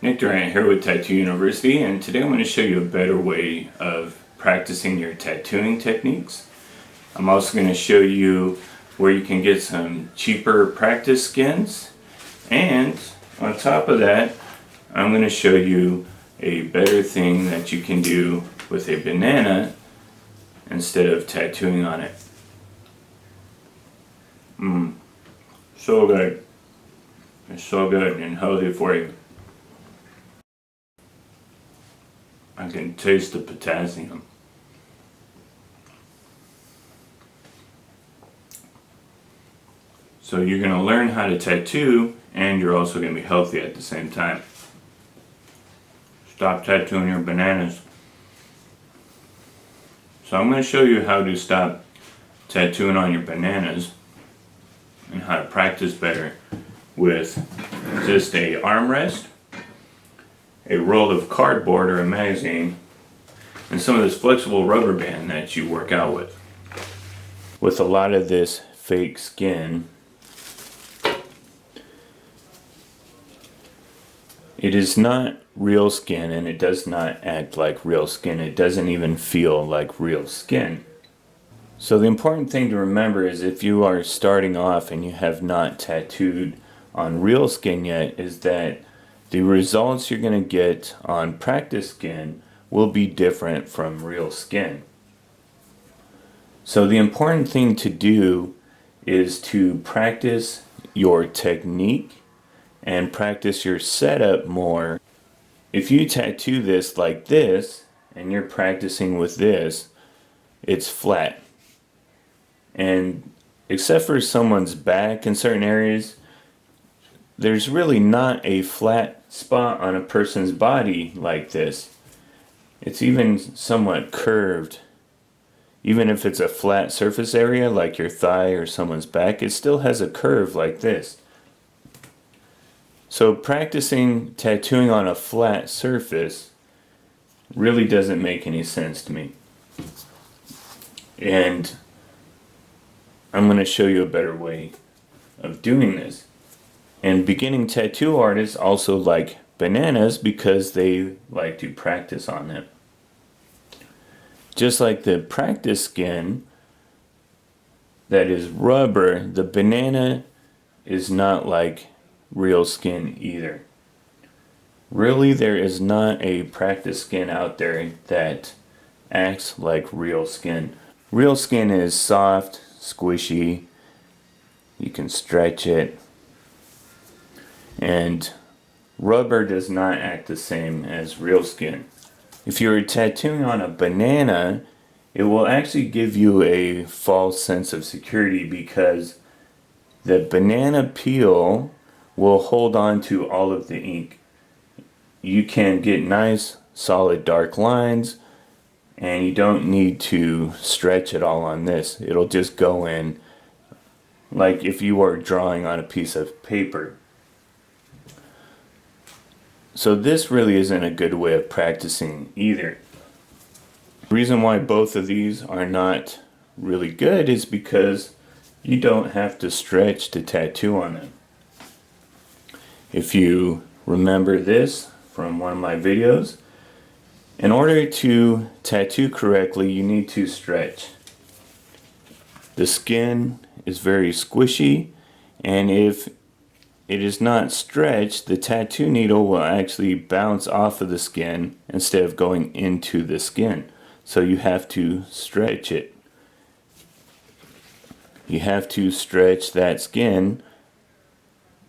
Nick Durant here with Tattoo University, and today I'm going to show you a better way of practicing your tattooing techniques. I'm also going to show you where you can get some cheaper practice skins, and on top of that I'm going to show you a better thing that you can do with a banana instead of tattooing on it. So good. It's so good and healthy for you. I can taste the potassium. So you're going to learn how to tattoo, and you're also going to be healthy at the same time. Stop tattooing your bananas. So I'm going to show you how to stop tattooing on your bananas and how to practice better with just a armrest, a roll of cardboard or a magazine, and some of this flexible rubber band that you work out with. With a lot of this fake skin, it is not real skin, and it does not act like real skin. It doesn't even feel like real skin. So the important thing to remember is if you are starting off and you have not tattooed on real skin yet, is that the results you're going to get on practice skin will be different from real skin. So the important thing to do is to practice your technique and practice your setup more. If you tattoo this like this and you're practicing with this, it's flat. And except for someone's back in certain areas, there's really not a flat spot on a person's body like this. It's even somewhat curved. Even if it's a flat surface area like your thigh or someone's back, it still has a curve like this. So practicing tattooing on a flat surface really doesn't make any sense to me. And I'm going to show you a better way of doing this. And beginning tattoo artists also like bananas because they like to practice on them. Just like the practice skin that is rubber, the banana is not like real skin either. Really, there is not a practice skin out there that acts like real skin. Real skin is soft, squishy, you can stretch it, and rubber does not act the same as real skin. If you're tattooing on a banana, it will actually give you a false sense of security because the banana peel will hold on to all of the ink. You can get nice solid dark lines, and you don't need to stretch it all on this. It'll just go in like if you were drawing on a piece of paper. So this really isn't a good way of practicing either. The reason why both of these are not really good is because you don't have to stretch to tattoo on them. If you remember this from one of my videos, in order to tattoo correctly, you need to stretch. The skin is very squishy, and if it is not stretched, the tattoo needle will actually bounce off of the skin instead of going into the skin. So you have to stretch it. You have to stretch that skin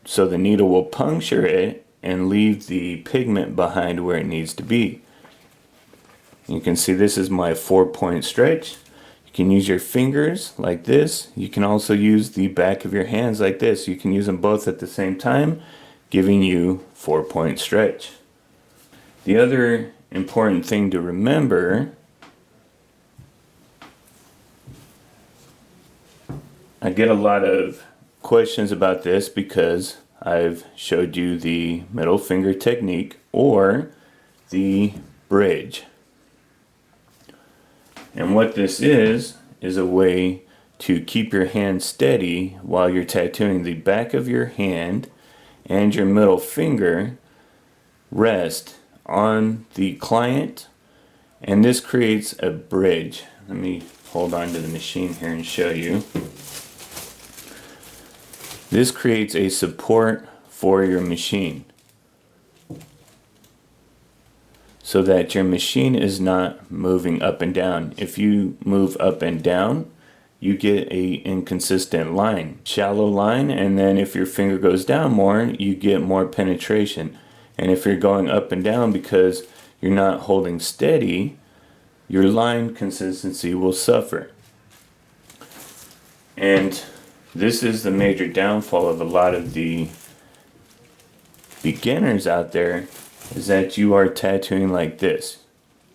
so the needle will puncture it and leave the pigment behind where it needs to be. You can see this is my 4-point stretch. You can use your fingers like this. You can also use the back of your hands like this. You can use them both at the same time, giving you 4-point stretch. The other important thing to remember, I get a lot of questions about this because I've showed you the middle finger technique or the bridge. And what this is a way to keep your hand steady while you're tattooing the back of your hand and your middle finger rest on the client, and this creates a bridge. Let me hold on to the machine here and show you. This creates a support for your machine so that your machine is not moving up and down. If you move up and down, you get a inconsistent line, shallow line, and then if your finger goes down more, you get more penetration. And if you're going up and down because you're not holding steady, your line consistency will suffer. And this is the major downfall of a lot of the beginners out there, is that you are tattooing like this,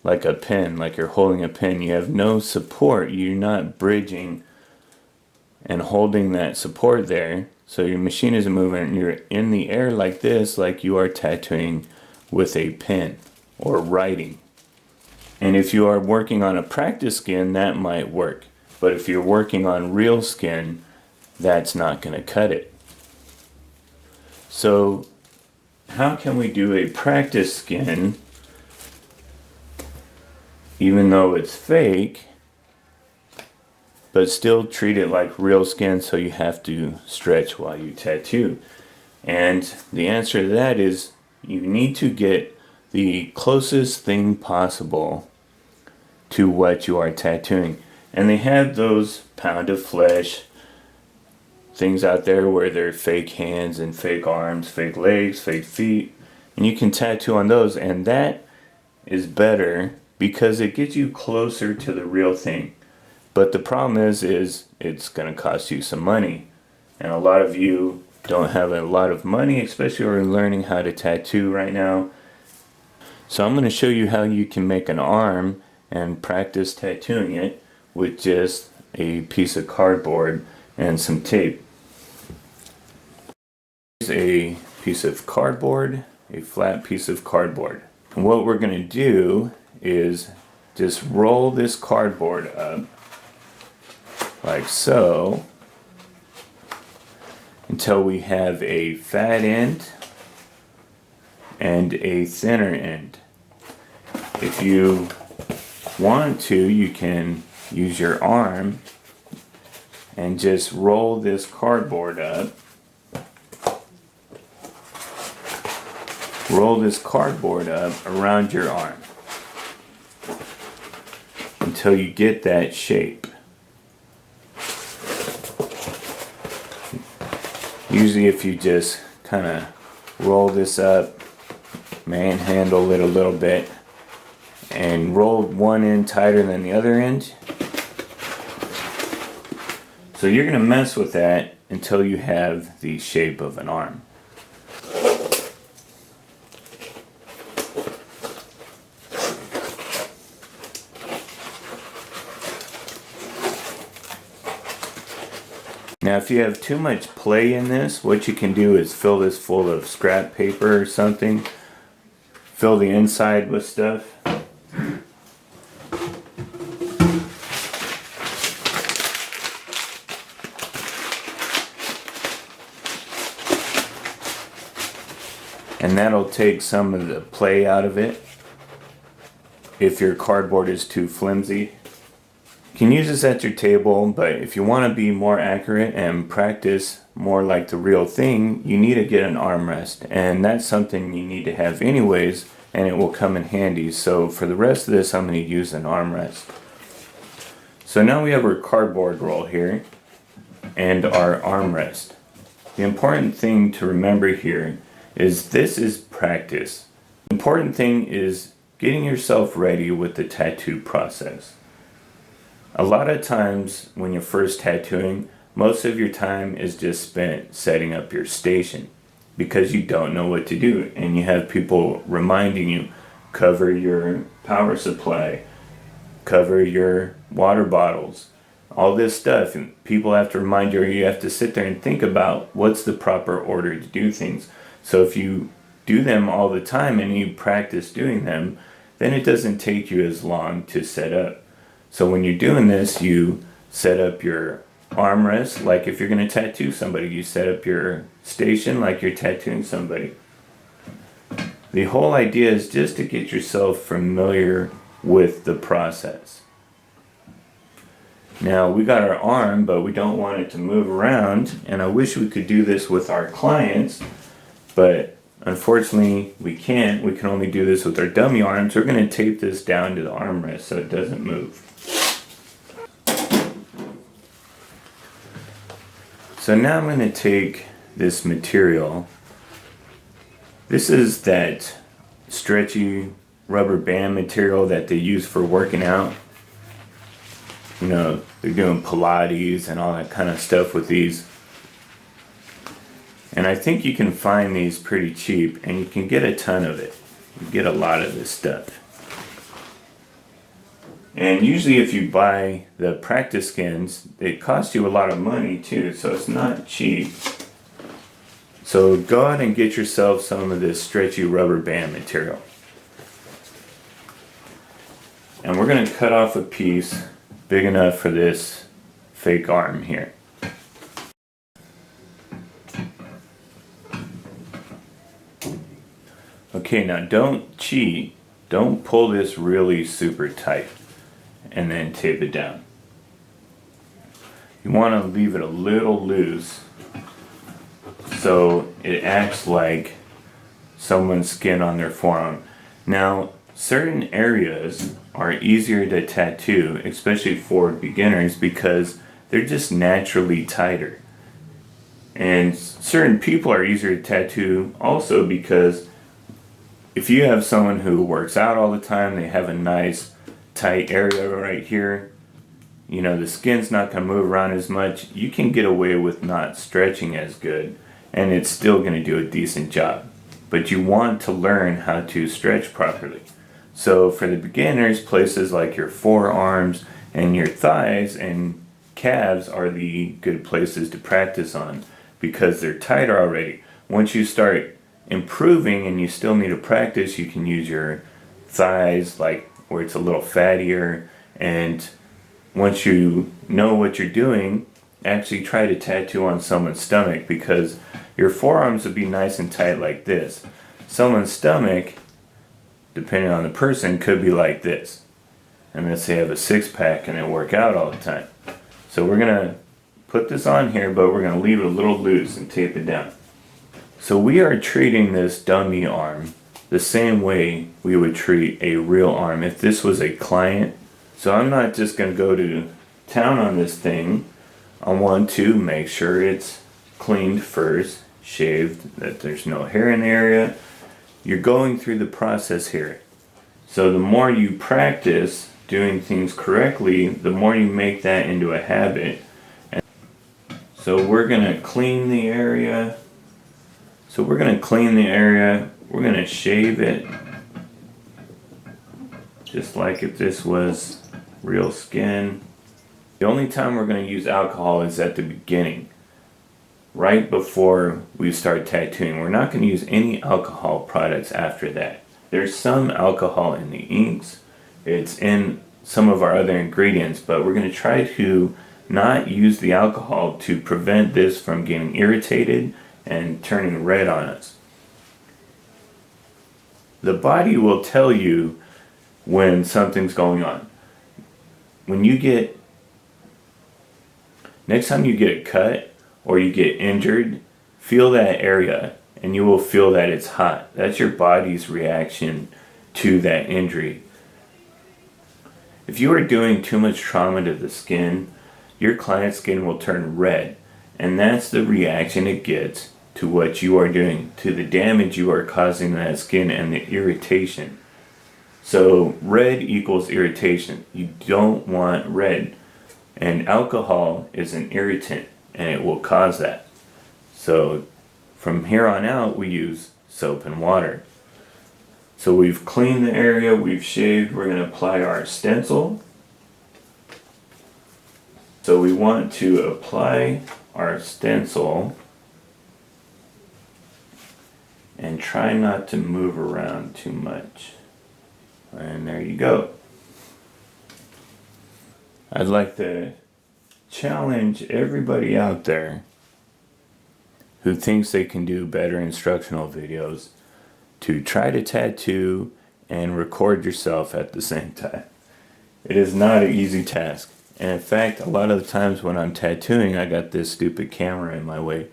like a pen, like you're holding a pen. You have no support. You're not bridging and holding that support there. So your machine isn't moving and you're in the air like this, like you are tattooing with a pen or writing. And if you are working on a practice skin, that might work. But if you're working on real skin, that's not going to cut it. So how can we do a practice skin even though it's fake, but still treat it like real skin, so you have to stretch while you tattoo? And the answer to that is you need to get the closest thing possible to what you are tattooing. And they have those pound of flesh things out there where they're fake hands and fake arms, fake legs, fake feet, and you can tattoo on those, and that is better because it gets you closer to the real thing. But the problem is it's going to cost you some money, and a lot of you don't have a lot of money, especially if you're learning how to tattoo right now. So I'm going to show you how you can make an arm and practice tattooing it with just a piece of cardboard and some tape. Here's a piece of cardboard, a flat piece of cardboard. And what we're going to do is just roll this cardboard up like so until we have a fat end and a thinner end. If you want to, you can use your arm and just roll this cardboard up. Roll this cardboard up around your arm until you get that shape. Usually if you just kind of roll this up, manhandle it a little bit, and roll one end tighter than the other end. So you're going to mess with that until you have the shape of an arm. Now if you have too much play in this, what you can do is fill this full of scrap paper or something. Fill the inside with stuff. And that'll take some of the play out of it if your cardboard is too flimsy. You can use this at your table, but if you want to be more accurate and practice more like the real thing, you need to get an armrest, and that's something you need to have anyways, and it will come in handy. So for the rest of this, I'm going to use an armrest. So now we have our cardboard roll here and our armrest. The important thing to remember here is this is practice. The important thing is getting yourself ready with the tattoo process. A lot of times when you're first tattooing, most of your time is just spent setting up your station because you don't know what to do, and you have people reminding you, cover your power supply, cover your water bottles, all this stuff, and people have to remind you, or you have to sit there and think about what's the proper order to do things. So if you do them all the time and you practice doing them, then it doesn't take you as long to set up. So when you're doing this, you set up your armrest like if you're going to tattoo somebody. You set up your station like you're tattooing somebody. The whole idea is just to get yourself familiar with the process. Now we got our arm, but we don't want it to move around, and I wish we could do this with our clients, but unfortunately we can't. We can only do this with our dummy arms. We're going to tape this down to the armrest so it doesn't move. So now I'm going to take this material. This is that stretchy rubber band material that they use for working out. You know, they're doing Pilates and all that kind of stuff with these. And I think you can find these pretty cheap, and you can get a ton of it. You get a lot of this stuff. And usually if you buy the practice skins, they cost you a lot of money too, so it's not cheap. So go out and get yourself some of this stretchy rubber band material. And we're going to cut off a piece big enough for this fake arm here. Okay, now don't cheat. Don't pull this really super tight and then tape it down. You want to leave it a little loose so it acts like someone's skin on their forearm. Now, certain areas are easier to tattoo, especially for beginners, because they're just naturally tighter. And certain people are easier to tattoo also because if you have someone who works out all the time, they have a nice tight area right here, you know, the skin's not going to move around as much, you can get away with not stretching as good, and it's still going to do a decent job. But you want to learn how to stretch properly. So for the beginners, places like your forearms and your thighs and calves are the good places to practice on because they're tighter already. Once you start improving and you still need to practice, you can use your thighs, like where it's a little fattier, and once you know what you're doing, actually try to tattoo on someone's stomach, because your forearms would be nice and tight like this. Someone's stomach, depending on the person, could be like this. And let's say they have a six-pack and they work out all the time. So we're going to put this on here, but we're going to leave it a little loose and tape it down. So we are treating this dummy arm the same way we would treat a real arm if this was a client. So I'm not just going to go to town on this thing. I want to make sure it's cleaned first, shaved, that there's no hair in the area. You're going through the process here. So the more you practice doing things correctly, the more you make that into a habit. And so we're going to clean the area. We're going to shave it just like if this was real skin. The only time we're going to use alcohol is at the beginning, right before we start tattooing. We're not going to use any alcohol products after that. There's some alcohol in the inks, it's in some of our other ingredients, but we're going to try to not use the alcohol to prevent this from getting irritated and turning red on us. The body will tell you when something's going on. Next time you get a cut or you get injured, feel that area and you will feel that it's hot. That's your body's reaction to that injury. If you are doing too much trauma to the skin, your client's skin will turn red, and that's the reaction it gets to what you are doing, to the damage you are causing that skin and the irritation. So red equals irritation. You don't want red. And alcohol is an irritant and it will cause that. So from here on out we use soap and water. So we've cleaned the area, we've shaved, we're going to apply our stencil. So we want to apply our stencil and try not to move around too much. And there you go. I'd like to challenge everybody out there who thinks they can do better instructional videos to try to tattoo and record yourself at the same time. It is not an easy task. And in fact, a lot of the times when I'm tattooing, I got this stupid camera in my way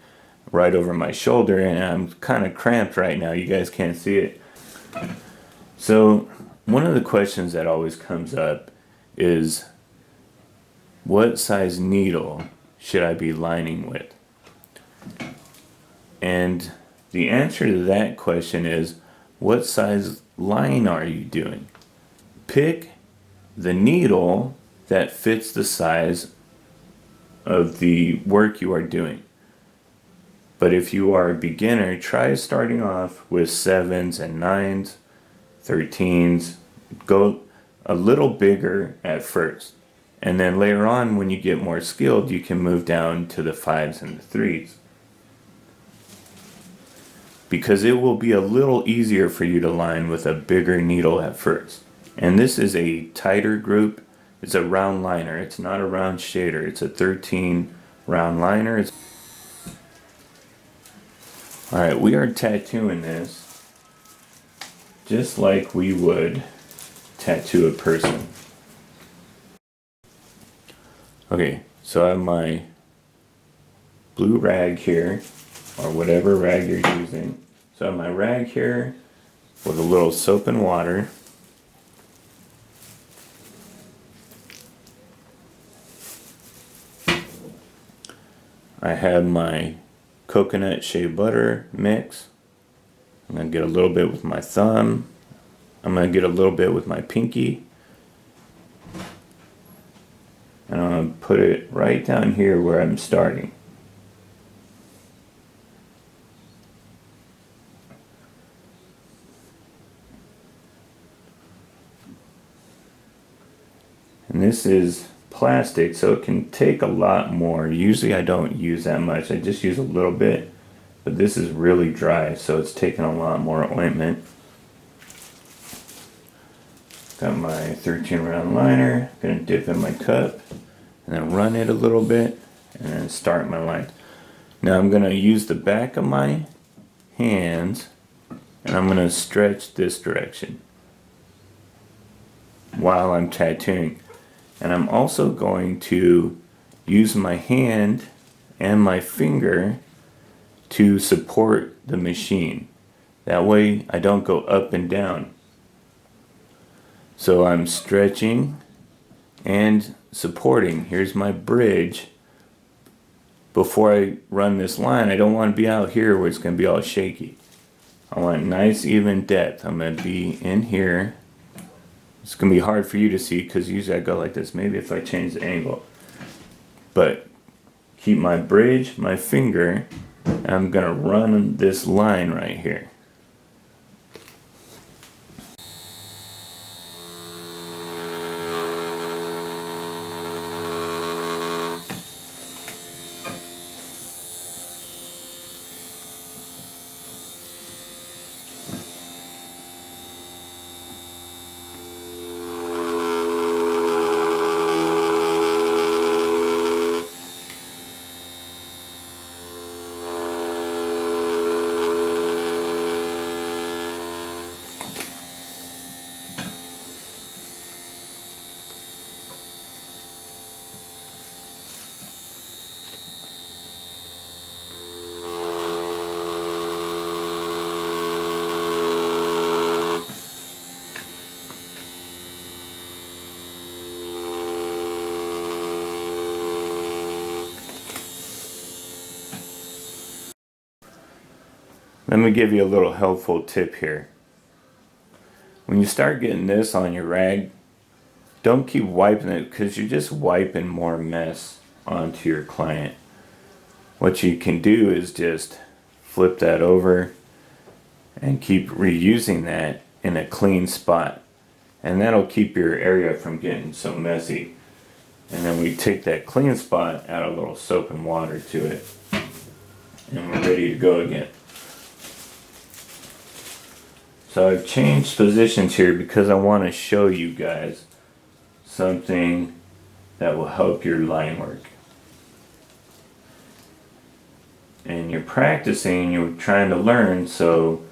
right over my shoulder, and I'm kind of cramped right now. You guys can't see it. So one of the questions that always comes up is, what size needle should I be lining with? And the answer to that question is, what size line are you doing? Pick the needle that fits the size of the work you are doing. But if you are a beginner, try starting off with 7s and 9s, 13s. Go a little bigger at first. And then later on, when you get more skilled, you can move down to the 5s and the 3s. Because it will be a little easier for you to line with a bigger needle at first. And this is a tighter group. It's a round liner. It's not a round shader. It's a 13 round liner. Alright, we are tattooing this just like we would tattoo a person. Okay, so I have my blue rag here, or whatever rag you're using. So I have my rag here with a little soap and water. I have my coconut shea butter mix. I'm going to get a little bit with my thumb. I'm going to get a little bit with my pinky. And I'm going to put it right down here where I'm starting. And this is plastic, so it can take a lot more. Usually I don't use that much. I just use a little bit. But this is really dry, so it's taking a lot more ointment. Got my 13 round liner. Gonna dip in my cup and then run it a little bit and then start my line. Now I'm gonna use the back of my hands and I'm gonna stretch this direction while I'm tattooing. And I'm also going to use my hand and my finger to support the machine. That way I don't go up and down. So I'm stretching and supporting. Here's my bridge. Before I run this line, I don't want to be out here where it's going to be all shaky. I want nice even depth. I'm going to be in here. It's going to be hard for you to see because usually I go like this. Maybe if I change the angle. But keep my bridge, my finger, and I'm going to run this line right here. Let me give you a little helpful tip here. When you start getting this on your rag, don't keep wiping it because you're just wiping more mess onto your client. What you can do is just flip that over and keep reusing that in a clean spot. And that'll keep your area from getting so messy. And then we take that clean spot, add a little soap and water to it, and we're ready to go again. So I've changed positions here because I want to show you guys something that will help your line work. And you're practicing, you're trying to learn, so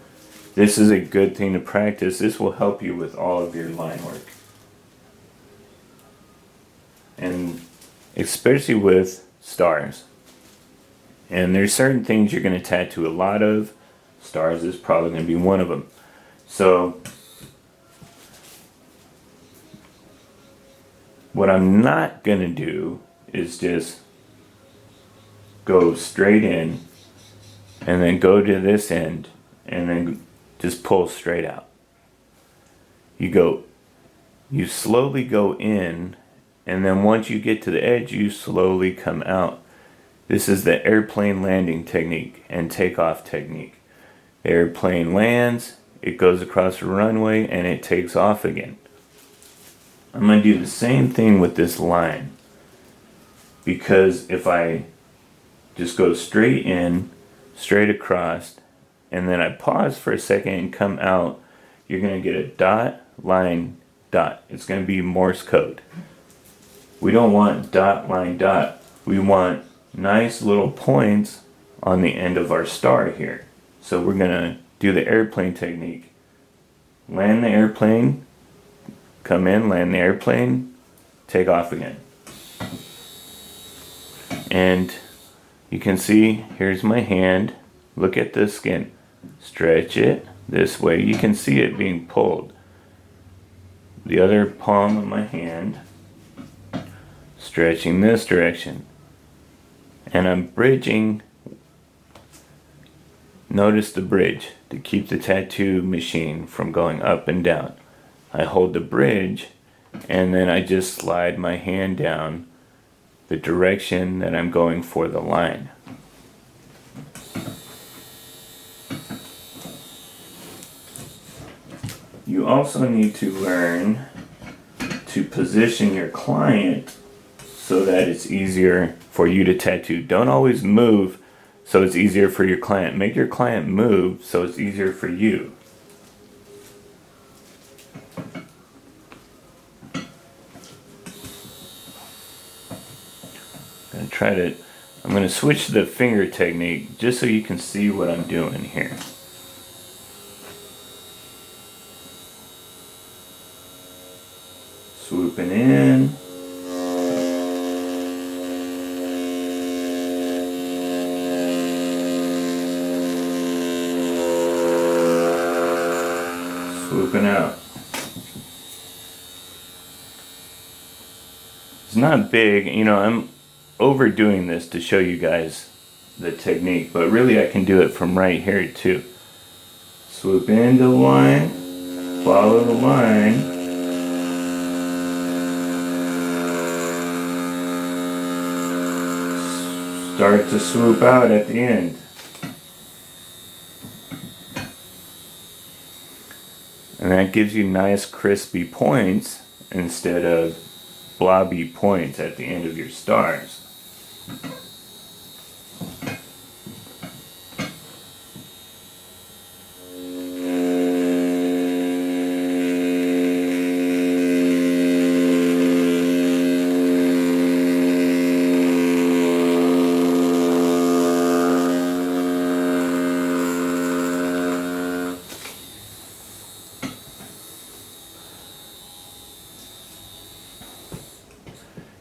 this is a good thing to practice. This will help you with all of your line work. And especially with stars. And there's certain things you're going to tattoo a lot of. Stars is probably going to be one of them. So what I'm not going to do is just go straight in and then go to this end and then just pull straight out. You slowly go in, and then once you get to the edge, you slowly come out. This is the airplane landing technique and takeoff technique. The airplane lands, it goes across the runway, and it takes off again. I'm going to do the same thing with this line, because if I just go straight in, straight across, and then I pause for a second and come out, you're going to get a dot, line, dot. It's going to be Morse code. We don't want dot, line, dot. We want nice little points on the end of our star here. So we're going to do the airplane technique. Land the airplane, come in, land the airplane, take off again. And you can see, here's my hand. Look at the skin. Stretch it this way. You can see it being pulled. The other palm of my hand, stretching this direction. And I'm bridging. Notice the bridge to keep the tattoo machine from going up and down. I hold the bridge and then I just slide my hand down the direction that I'm going for the line. You also need to learn to position your client so that it's easier for you to tattoo. Don't always move so it's easier for your client. Make your client move so it's easier for you. I'm going to switch to the finger technique just so you can see what I'm doing here. Swooping in. Swooping out. It's not big, I'm overdoing this to show you guys the technique, but really I can do it from right here too. Swoop into the line, follow the line, start to swoop out at the end. And that gives you nice crispy points instead of blobby points at the end of your stars.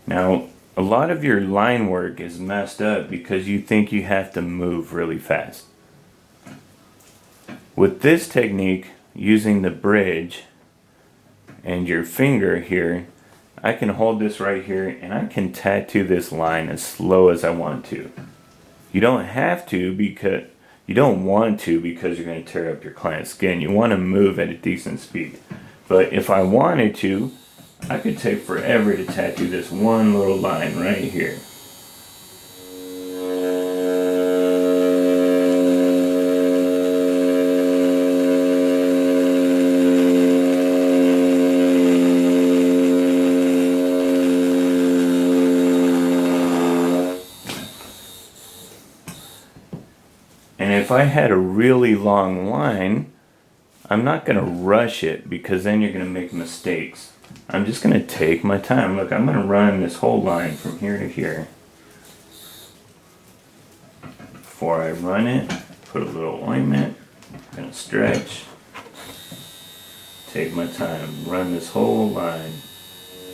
Now, a lot of your line work is messed up because you think you have to move really fast. With this technique, using the bridge and your finger here, I can hold this right here and I can tattoo this line as slow as I want to. You don't have to because you don't want to because you're going to tear up your client's skin. You want to move at a decent speed. But if I wanted to, I could take forever to tattoo this one little line right here. And if I had a really long line, I'm not going to rush it because then you're going to make mistakes. I'm just going to take my time. Look, I'm going to run this whole line from here to here. Before I run it, put a little ointment I'm gonna stretch, take my time, run this whole line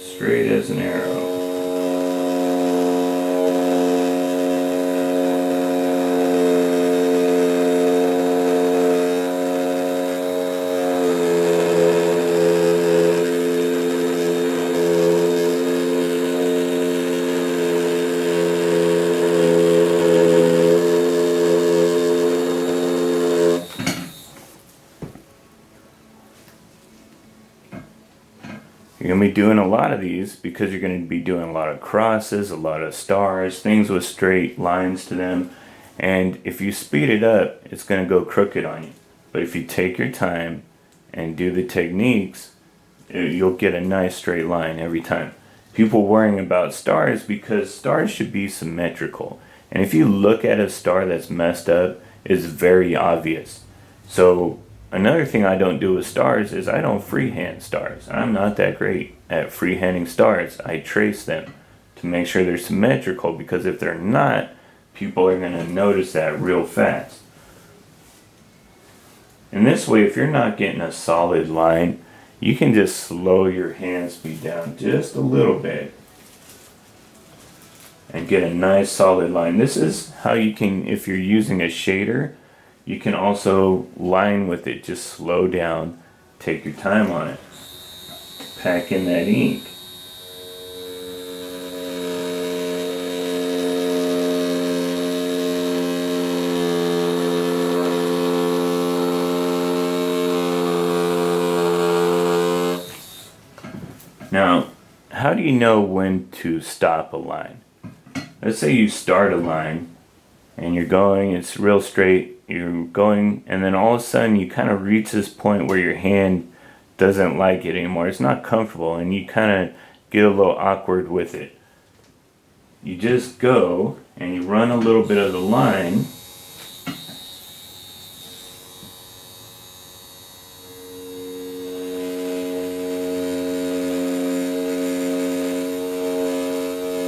straight as an arrow. You're going to be doing a lot of these because you're going to be doing a lot of crosses, a lot of stars, things with straight lines to them. And if you speed it up, it's going to go crooked on you. But if you take your time and do the techniques, you'll get a nice straight line every time. People worrying about stars because stars should be symmetrical. And if you look at a star that's messed up, it's very obvious. So another thing I don't do with stars is I don't freehand stars. I'm not that great at freehanding stars. I trace them to make sure they're symmetrical, because if they're not, people are going to notice that real fast. And this way, if you're not getting a solid line, you can just slow your hand speed down just a little bit and get a nice solid line. This is how you can, if you're using a shader, you can also line with it. Just slow down, take your time on it. Pack in that ink. Now, how do you know when to stop a line? Let's say you start a line and you're going, it's real straight, you're going, and then all of a sudden you kind of reach this point where your hand doesn't like it anymore. It's not comfortable and you kind of get a little awkward with it. You just go and you run a little bit of the line.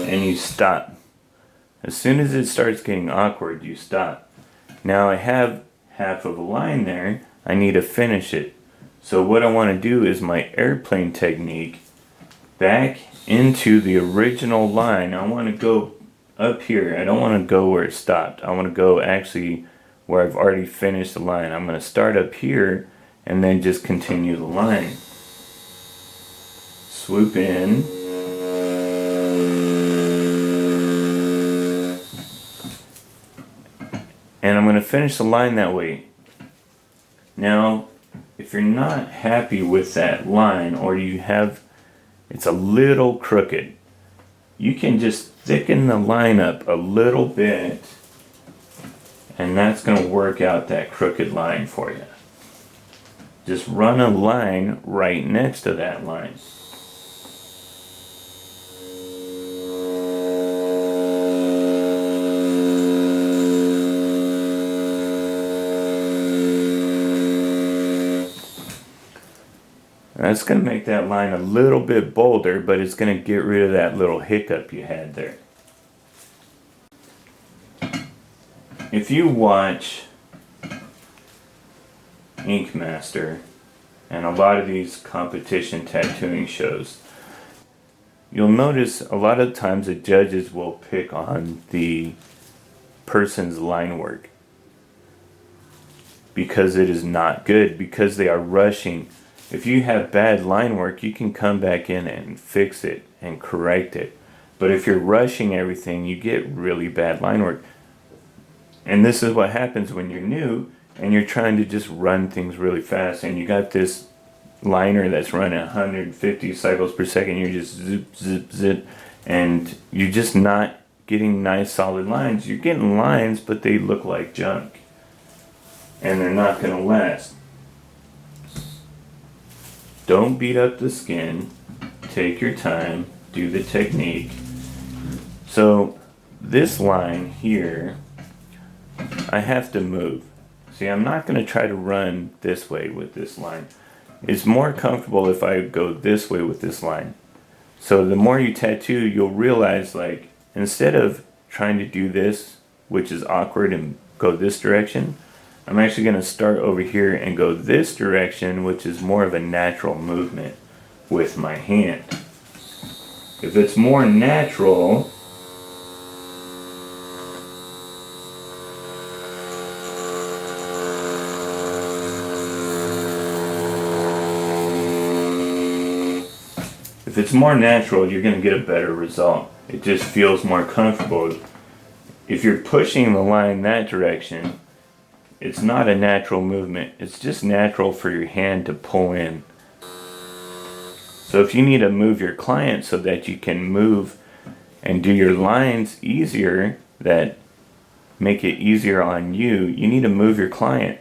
And you stop. As soon as it starts getting awkward, you stop. Now I have half of a line there. I need to finish it. So what I want to do is my airplane technique back into the original line. I want to go up here. I don't want to go where it stopped. I want to go actually where I've already finished the line. I'm going to start up here and then just continue the line. Swoop in. And I'm going to finish the line that way. Now, if you're not happy with that line, or you have, it's a little crooked, you can just thicken the line up a little bit, and that's going to work out that crooked line for you. Just run a line right next to that line. That's going to make that line a little bit bolder, but it's going to get rid of that little hiccup you had there. If you watch Ink Master and a lot of these competition tattooing shows, you'll notice a lot of times the judges will pick on the person's line work because it is not good, because they are rushing. If you have bad line work, you can come back in and fix it and correct it. But if you're rushing everything, you get really bad line work. And this is what happens when you're new and you're trying to just run things really fast, and you got this liner that's running 150 cycles per second. You're just zip, zip, zip, and you're just not getting nice solid lines. You're getting lines, but they look like junk, and they're not going to last. Don't beat up the skin. Take your time. Do the technique. So this line here, I have to move. See, I'm not going to try to run this way with this line. It's more comfortable if I go this way with this line. So the more you tattoo, you'll realize, like, instead of trying to do this, which is awkward, and go this direction, I'm actually going to start over here and go this direction, which is more of a natural movement with my hand. If it's more natural, you're going to get a better result. It just feels more comfortable. If you're pushing the line that direction, it's not a natural movement. It's just natural for your hand to pull in. So if you need to move your client so that you can move and do your lines easier, that make it easier on you, you need to move your client.